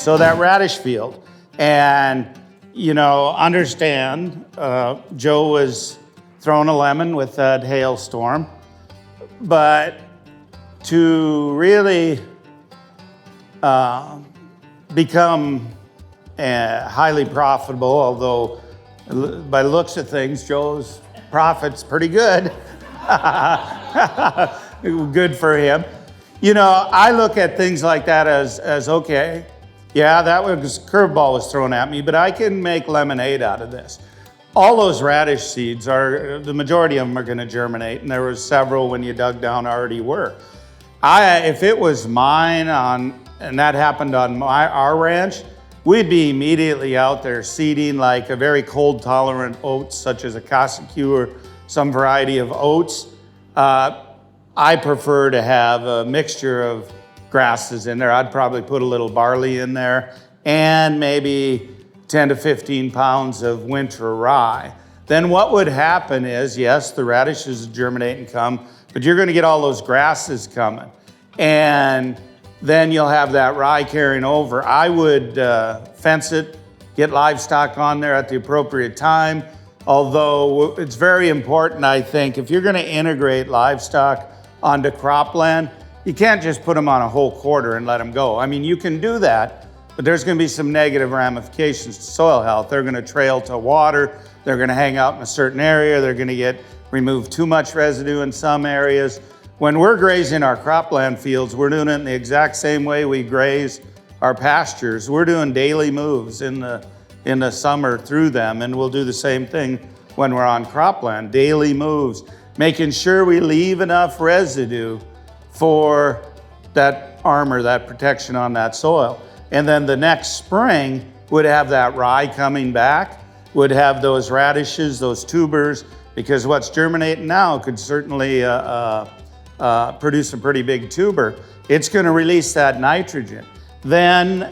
So that radish field, and you know, understand, Joe was throwing a lemon with that hailstorm, but to really become highly profitable, although by the looks of things, Joe's profit's pretty good. Good for him. You know, I look at things like that as okay, yeah, that was curveball was thrown at me, but I can make lemonade out of this. All those radish seeds the majority of them are gonna germinate, and there was several when you dug down already were. If it was mine and that happened on our ranch, we'd be immediately out there seeding like a very cold tolerant oats, such as a cashew or some variety of oats. I prefer to have a mixture of grasses in there. I'd probably put a little barley in there and maybe 10 to 15 pounds of winter rye. Then what would happen is, yes, the radishes germinate and come, but you're gonna get all those grasses coming. And then you'll have that rye carrying over. I would fence it, get livestock on there at the appropriate time. Although it's very important, I think, if you're gonna integrate livestock onto cropland, you can't just put them on a whole quarter and let them go. I mean, you can do that, but there's gonna be some negative ramifications to soil health. They're gonna trail to water, they're gonna hang out in a certain area, they're gonna remove too much residue in some areas. When we're grazing our cropland fields, we're doing it in the exact same way we graze our pastures. We're doing daily moves in the summer through them, and we'll do the same thing when we're on cropland, daily moves, making sure we leave enough residue for that armor, that protection on that soil. And then the next spring would have that rye coming back, would have those radishes, those tubers, because what's germinating now could certainly produce a pretty big tuber. It's gonna release that nitrogen. Then,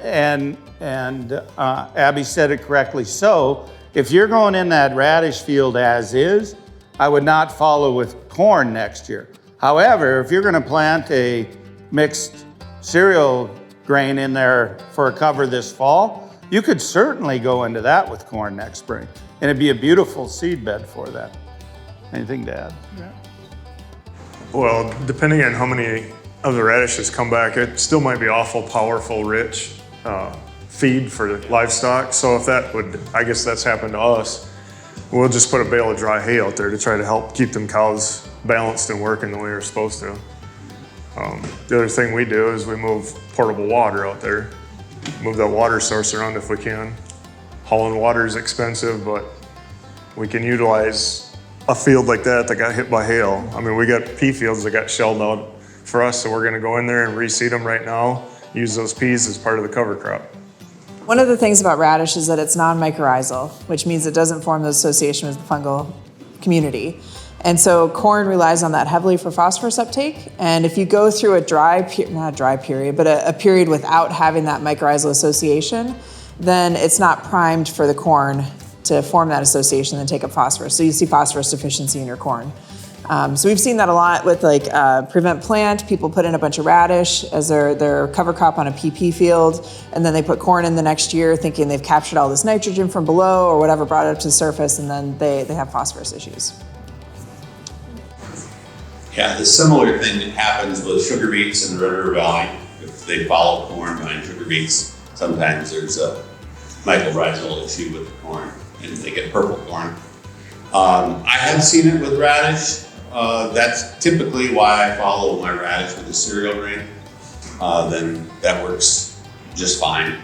and Abby said it correctly, so if you're going in that radish field as is, I would not follow with corn next year. However, if you're gonna plant a mixed cereal grain in there for a cover this fall, you could certainly go into that with corn next spring. And it'd be a beautiful seed bed for that. Anything to add? Yeah. Well, depending on how many of the radishes come back, it still might be awful powerful, rich feed for livestock. So if that would, I guess that's happened to us, we'll just put a bale of dry hay out there to try to help keep them cows balanced and working the way they're supposed to. The other thing we do is we move portable water out there, move that water source around if we can. Hauling water is expensive, but we can utilize a field like that got hit by hail. I mean, we got pea fields that got shelled out for us, so we're gonna go in there and reseed them right now, use those peas as part of the cover crop. One of the things about radish is that it's non-mycorrhizal, which means it doesn't form the association with the fungal community. And so corn relies on that heavily for phosphorus uptake. And if you go through a not a dry period, but a period without having that mycorrhizal association, then it's not primed for the corn to form that association and take up phosphorus. So you see phosphorus deficiency in your corn. So we've seen that a lot with Prevent Plant. People put in a bunch of radish as their cover crop on a PP field, and then they put corn in the next year thinking they've captured all this nitrogen from below or whatever, brought it up to the surface, and then they have phosphorus issues. Yeah, the similar thing that happens with sugar beets in the Red River Valley. If they follow corn behind sugar beets, sometimes there's a mycorrhizal issue with the corn, and they get purple corn. I have seen it with radish. That's typically why I follow my radish with a cereal grain. Then that works just fine.